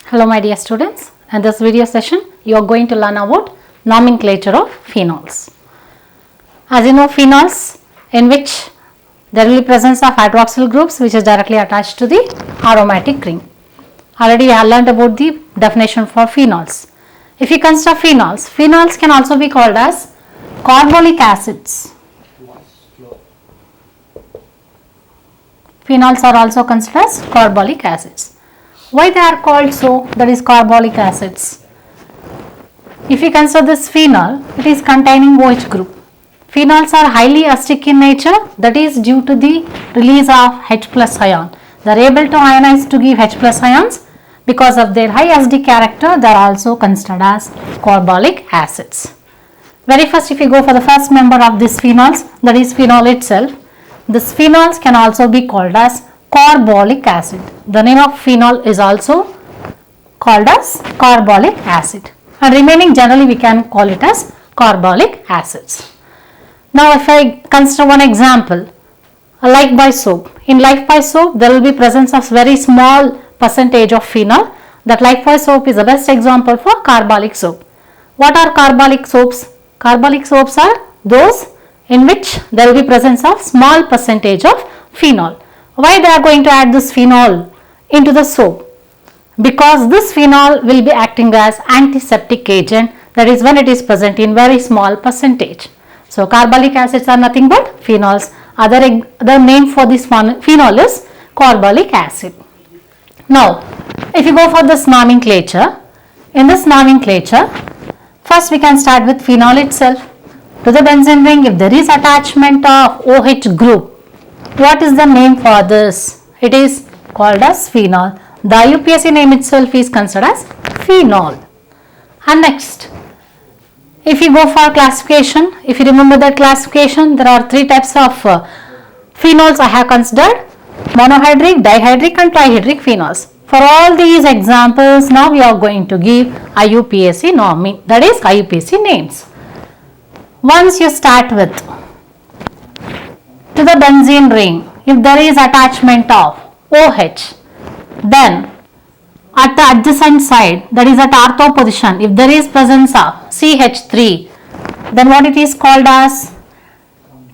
Hello my dear students, in this video session you are going to learn about nomenclature of phenols. As you know, phenols in which there will be presence of hydroxyl groups which is directly attached to the aromatic ring. Already we have learned about the definition for phenols. If you consider phenols, phenols can also be called as carbolic acids. Phenols are also considered as carbolic acids. Why they are called so? That is carbolic acids. If you consider this phenol, it is containing OH group. Phenols are highly acidic in nature, that is due to the release of H plus ion. They are able to ionize to give H plus ions. Because of their high acidic character, they are also considered as carbolic acids. Very first, if you go for the first member of these phenols, that is phenol itself, this phenols can also be called as carbolic acid. The name of phenol is also called as carbolic acid, and remaining generally we can call it as carbolic acids. Now if I consider one example, a Lifebuoy soap. In Lifebuoy soap there will be presence of very small percentage of phenol. That Lifebuoy soap is the best example for carbolic soap. What are carbolic soaps? Carbolic soaps are those in which there will be presence of small percentage of phenol. Why they are going to add this phenol into the soap? Because this phenol will be acting as antiseptic agent, that is when it is present in very small percentage. So carbolic acids are nothing but phenols. The name for this phenol is carbolic acid. Now if you go for this nomenclature, in this nomenclature first we can start with phenol itself. To the benzene ring, if there is attachment of OH group, what is the name for this? It is called as phenol. The IUPAC name itself is considered as phenol. And next, if you go for classification, if you remember that classification, there are three types of phenols I have considered: monohydric, dihydric and trihydric phenols. For all these examples, now we are going to give IUPAC norm, that is IUPAC names. Once you start with, to the benzene ring, if there is attachment of OH, then at the adjacent side, that is at ortho position, if there is presence of CH3, then what it is called as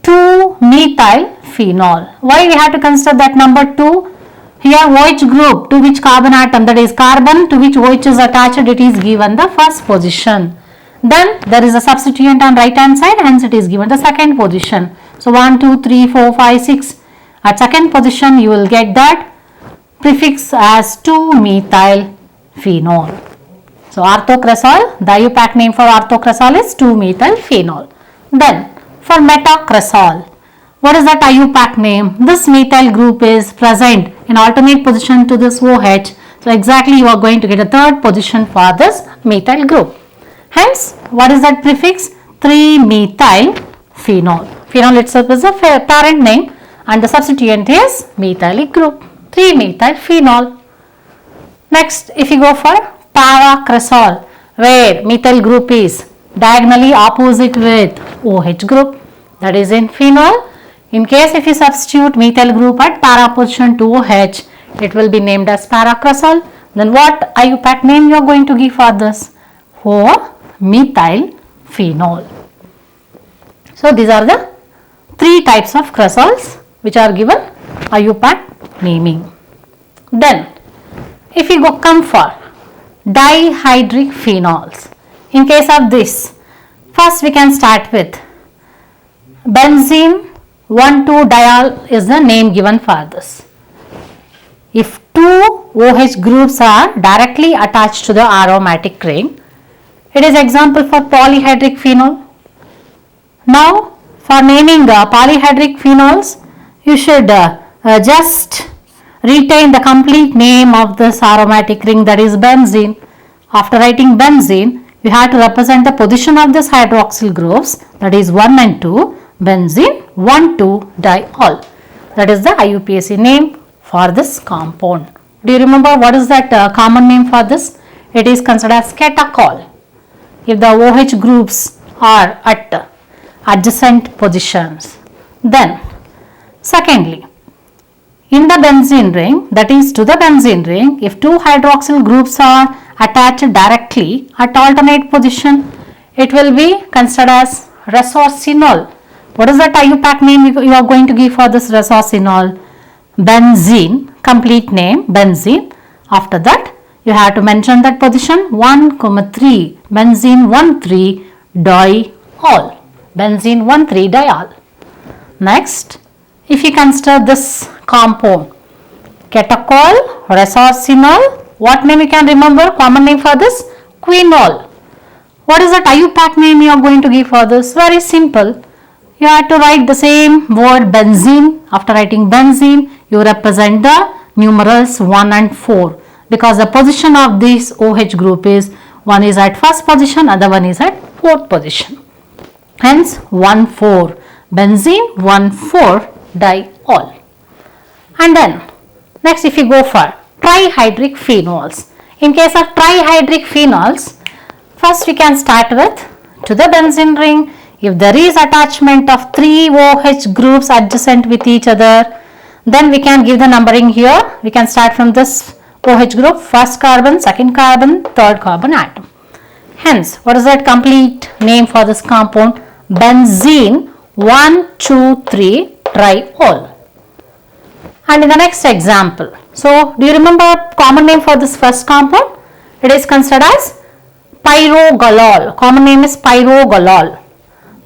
2-methyl phenol. Why we have to consider that number 2? Here OH group to which carbon atom, that is carbon to which OH is attached, it is given the first position. Then there is a substituent on right hand side, hence it is given the second position. So 1, 2, 3, 4, 5, 6. At second position you will get that prefix as 2-methyl phenol. So orthocresol, the IUPAC name for orthocresol is 2-methyl phenol. Then for metacresol, what is that IUPAC name? This methyl group is present in alternate position to this OH. So exactly you are going to get a third position for this methyl group. Hence, what is that prefix? 3-methyl phenol. Phenol itself is a parent name and the substituent is methylic group. 3-methyl phenol. Next, if you go for paracresol, where methyl group is diagonally opposite with OH group, that is in phenol. In case if you substitute methyl group at para position to OH, it will be named as paracresol. Then what IUPAC name you are going to give for this? Methyl phenol. So these are the three types of cresols which are given IUPAC naming. Then if you come for dihydric phenols, in case of this, first we can start with benzene 1,2-diol is the name given for this. If two OH groups are directly attached to the aromatic ring, it is example for polyhydric phenol. Now for naming polyhydric phenols, you should just retain the complete name of this aromatic ring, that is benzene. After writing benzene, you have to represent the position of this hydroxyl groups, that is 1 and 2, benzene 1,2-diol. That is the IUPAC name for this compound. Do you remember what is that common name for this? It is considered as catechol. If the OH groups are at adjacent positions. Then secondly, In the benzene ring, that is to the benzene ring, if two hydroxyl groups are attached directly at alternate position, it will be considered as resorcinol. What is the IUPAC name you are going to give for this resorcinol? Benzene, complete name benzene. After that, you have to mention that position 1,3, benzene 1,3 diol, benzene 1,3 diol. Next, if you consider this compound, catechol, resorcinol, what name you can remember? Common name for this? Quinol. What is the IUPAC name you are going to give for this? Very simple. You have to write the same word benzene. After writing benzene, you represent the numerals 1 and 4 because the position of this OH group is one is at first position, other one is at fourth position. Hence 1,4, benzene 1,4 diol. And then next, if you go for trihydric phenols. In case of trihydric phenols, first we can start with to the benzene ring. If there is attachment of 3 OH groups adjacent with each other, then we can give the numbering here. We can start from this OH group, first carbon, second carbon, third carbon atom. Hence, what is that complete name for this compound? Benzene 1,2,3 triol. And in the next example, so do you remember common name for this first compound? It is considered as pyrogalol. Common name is pyrogalol.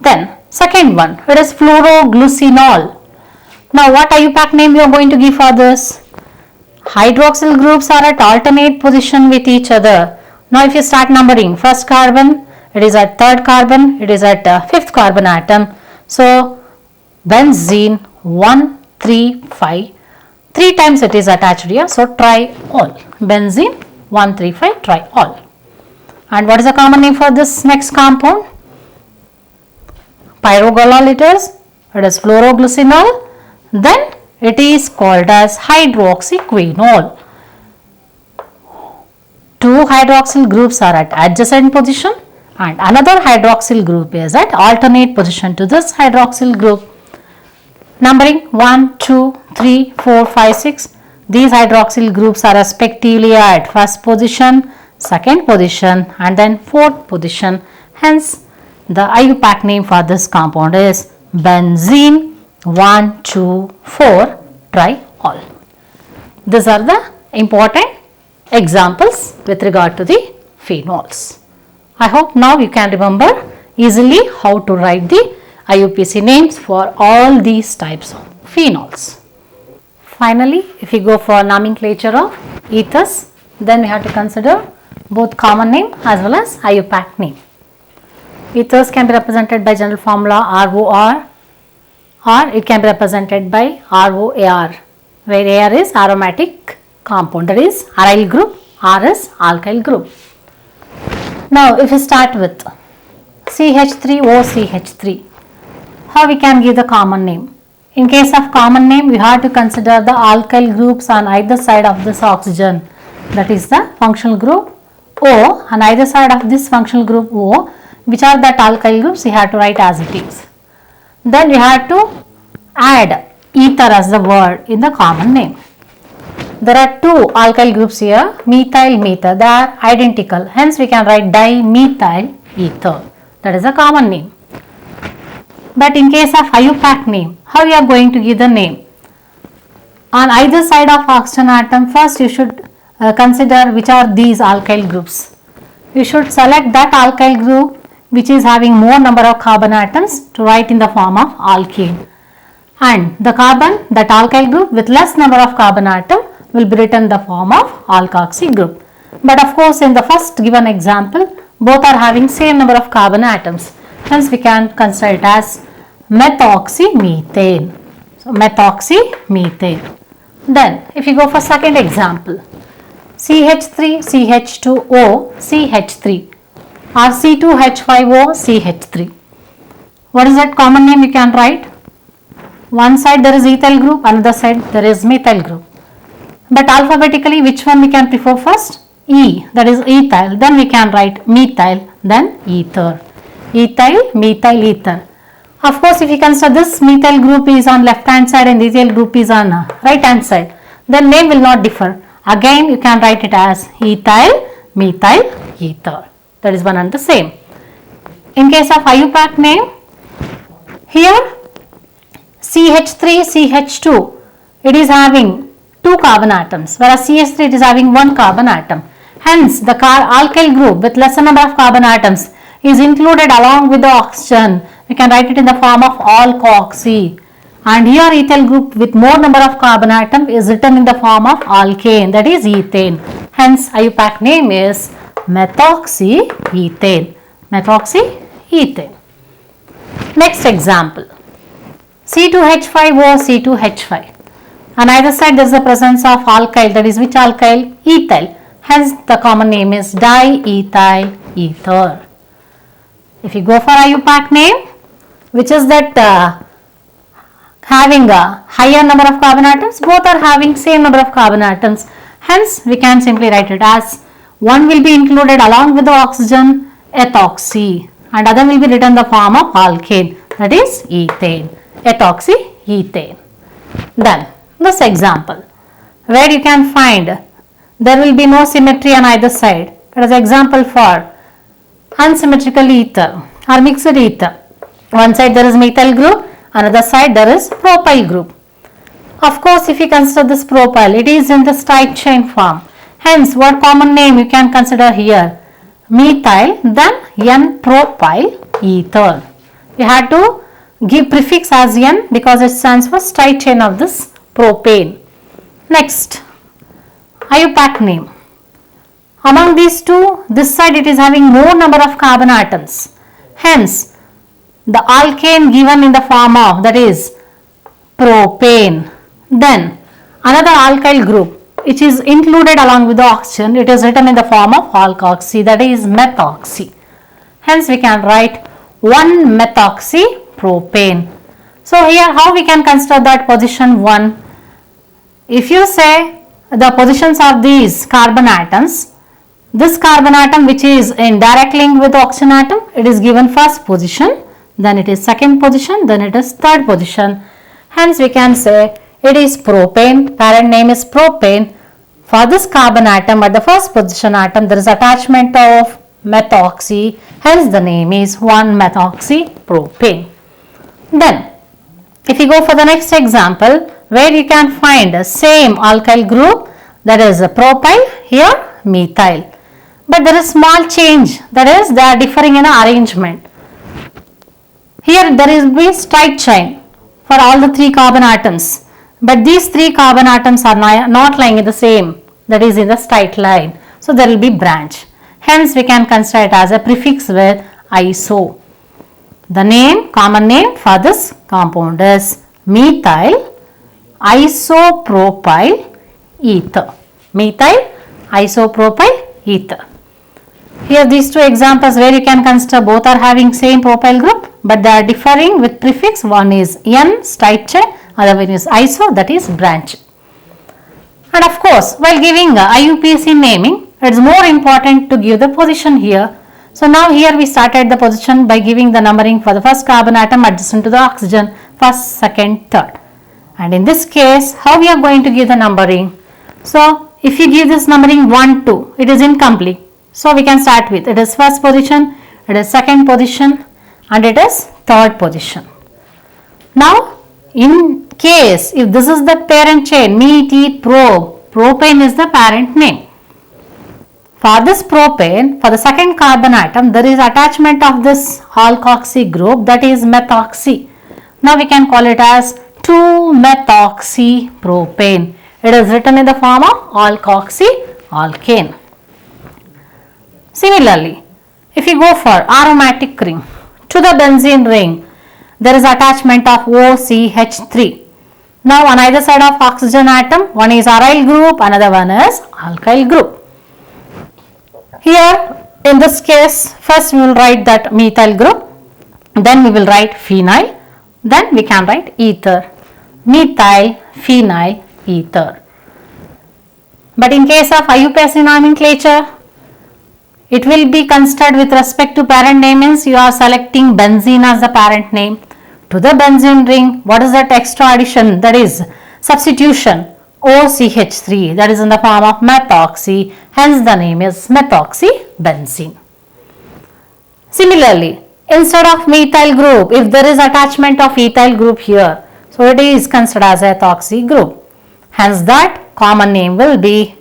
Then second one, it is fluoroglucinol. Now what IUPAC name you are going to give for this? Hydroxyl groups are at alternate position with each other. Now if you start numbering, first carbon, it is at third carbon, it is at fifth carbon atom. So benzene 1,3,5, 3 times it is attached here. So triol, benzene 1,3,5 triol. And what is the common name for this next compound? Pyrogalol it is fluoroglucinol. Then it is called as hydroxyquinol. 2 hydroxyl groups are at adjacent position and another hydroxyl group is at alternate position to this hydroxyl group. Numbering 1, 2, 3, 4, 5, 6. These hydroxyl groups are respectively at first position, second position and then fourth position. Hence, the IUPAC name for this compound is benzene 1,2,4 triol. These are the important examples with regard to the phenols. I hope now you can remember easily how to write the IUPAC names for all these types of phenols. Finally, if you go for nomenclature of ethers, then we have to consider both common name as well as IUPAC name. Ethers can be represented by general formula ROR or it can be represented by ROAR, where AR is aromatic compound, that is aryl group, R is alkyl group. Now if we start with CH3OCH3, how we can give the common name? In case of common name, we have to consider the alkyl groups on either side of this oxygen, that is the functional group O, on either side of this functional group O, which are that alkyl groups, we have to write as it is. Then we have to add ether as the word in the common name. There are 2 alkyl groups here, methyl, mether, they are identical. Hence we can write dimethyl ether, that is a common name. But in case of IUPAC name, how you are going to give the name? On either side of oxygen atom, first you should consider which are these alkyl groups. You should select that alkyl group which is having more number of carbon atoms to write in the form of alkene. And the carbon, that alkyl group with less number of carbon atom will be written in the form of alkoxy group. But of course in the first given example, both are having same number of carbon atoms. Hence we can consider it as methoxymethane. So methoxymethane. Then if you go for second example, CH3, CH2O, CH3 or C2H5O, CH3. What is that common name you can write? One side there is ethyl group, another side there is methyl group. But alphabetically which one we can prefer first? E, that is ethyl. Then we can write methyl, then ether. Ethyl, methyl, ether. Of course, if you consider this methyl group is on left hand side and ethyl group is on right hand side, then name will not differ. Again, you can write it as ethyl, methyl, ether. That is one and the same. In case of IUPAC name, here CH3, CH2, it is having 2 carbon atoms, whereas CH3 it is having 1 carbon atom. Hence, the alkyl group with lesser number of carbon atoms is included along with the oxygen. We can write it in the form of alkoxy. And here ethyl group with more number of carbon atom is written in the form of alkane, that is ethane. Hence, IUPAC name is methoxyethane. Methoxyethane. Next example. C2H5O, C2H5. On either side there is the presence of alkyl, that is which alkyl? Ethyl. Hence the common name is diethyl ether. If you go for IUPAC name, which is that having a higher number of carbon atoms, both are having same number of carbon atoms. Hence we can simply write it as one will be included along with the oxygen, ethoxy, and other will be written in the form of alkane, that is ethane. Ethoxyethane. Then this example where you can find there will be no symmetry on either side. That is example for unsymmetrical ether or mixed ether. One side there is methyl group, another side there is propyl group. Of course, if you consider this propyl, it is in the straight chain form. Hence, what common name you can consider here? Methyl, then N-propyl ether. You have to give prefix as N because it stands for straight chain of this propane. Next, IUPAC name. Among these two, this side it is having more number of carbon atoms. Hence, the alkane given in the form of, that is propane. Then another alkyl group which is included along with the oxygen, it is written in the form of alkoxy, that is methoxy. Hence we can write 1-methoxypropane. So here how we can consider that position 1? If you say the positions of these carbon atoms, this carbon atom which is in direct link with the oxygen atom, it is given first position, then it is second position, then it is third position. Hence we can say it is propane, parent name is propane. For this carbon atom at the first position atom there is attachment of methoxy, hence the name is 1-methoxypropane. Then if you go for the next example where you can find the same alkyl group, that is a propyl, here methyl. But there is small change, that is they are differing in arrangement. Here there is be straight chain for all the 3 carbon atoms. But these 3 carbon atoms are not lying in the same, that is in the straight line. So there will be branch. Hence we can consider it as a prefix with iso. The name, common name for this compound is methyl isopropyl ether. Methyl isopropyl ether. Here these two examples where you can consider both are having same propyl group, but they are differing with prefix. One is N, straight chain, other one is iso, that is branch. And of course, while giving IUPAC naming, it is more important to give the position here. So now here we started the position by giving the numbering for the first carbon atom adjacent to the oxygen, first, second, third. And in this case, how we are going to give the numbering? So if you give this numbering 1, 2, it is incomplete. So we can start with, it is first position, it is second position, and it is third position. Now in case if this is the parent chain, meet, eat, probe, propane is the parent name. For this propane, for the second carbon atom, there is attachment of this alkoxy group, that is methoxy. Now we can call it as 2-methoxypropane. It is written in the form of alkoxy alkane. Similarly, if you go for aromatic ring, to the benzene ring, there is attachment of OCH3. Now on either side of oxygen atom, one is aryl group, another one is alkyl group. Here in this case, first we will write that methyl group, then we will write phenyl, then we can write ether, methyl phenyl ether. But in case of IUPAC nomenclature, it will be considered with respect to parent name, means you are selecting benzene as the parent name. to the benzene ring. What is that extra addition? That is substitution. OCH3, that is in the form of methoxy, hence the name is methoxybenzene. Similarly, instead of methyl group, if there is attachment of ethyl group here, so it is considered as ethoxy group. Hence that common name will be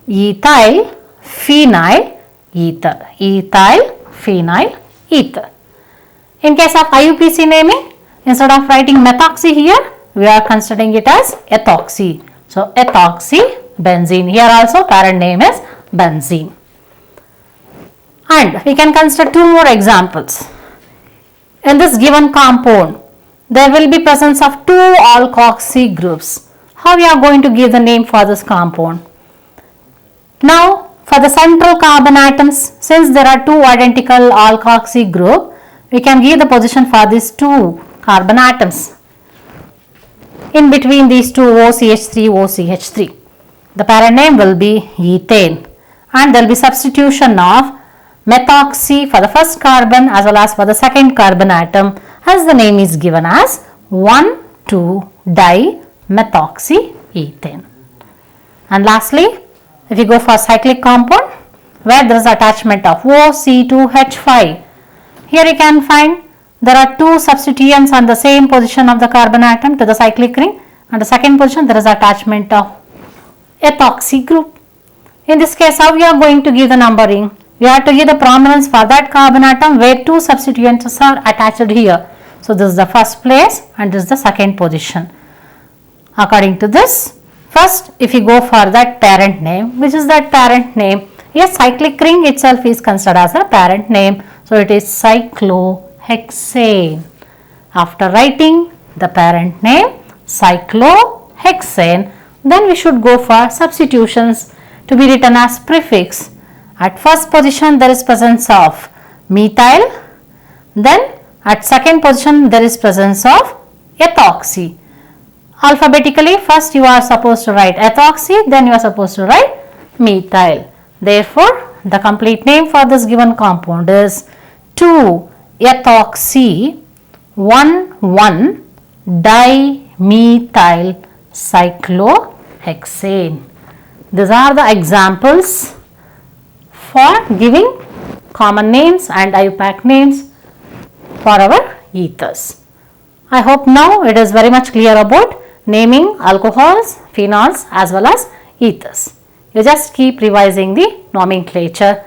ethyl phenyl ether. Ethyl phenyl ether. In case of IUPAC naming, instead of writing methoxy here, we are considering it as ethoxy. So ethoxybenzene. Here also parent name is benzene. And we can consider two more examples. In this given compound, there will be presence of two alkoxy groups. How we are going to give the name for this compound? Now, for the central carbon atoms, since there are two identical alkoxy group, we can give the position for these two carbon atoms. In between these two OCH3, OCH3. The parent name will be ethane, and there will be substitution of methoxy for the first carbon as well as for the second carbon atom, as the name is given as 1,2-dimethoxyethane. And lastly, if you go for cyclic compound where there is attachment of OC2H5, here you can find there are two substituents on the same position of the carbon atom to the cyclic ring, and the second position there is attachment of ethoxy group. In this case, how we are going to give the numbering? We have to give the prominence for that carbon atom where two substituents are attached here. So this is the first place and this is the second position. According to this, first if you go for that parent name, which is that parent name? Yes, cyclic ring itself is considered as a parent name. So it is cyclohexane. After writing the parent name cyclohexane, then we should go for substitutions to be written as prefix. At first position there is presence of methyl, then at second position there is presence of ethoxy. Alphabetically, first you are supposed to write ethoxy, then you are supposed to write methyl. Therefore, the complete name for this given compound is 2-ethoxy-1,1-dimethyl cyclohexane. These are the examples for giving common names and IUPAC names for our ethers. I hope now it is very much clear about naming alcohols, phenols as well as ethers. You just keep revising the nomenclature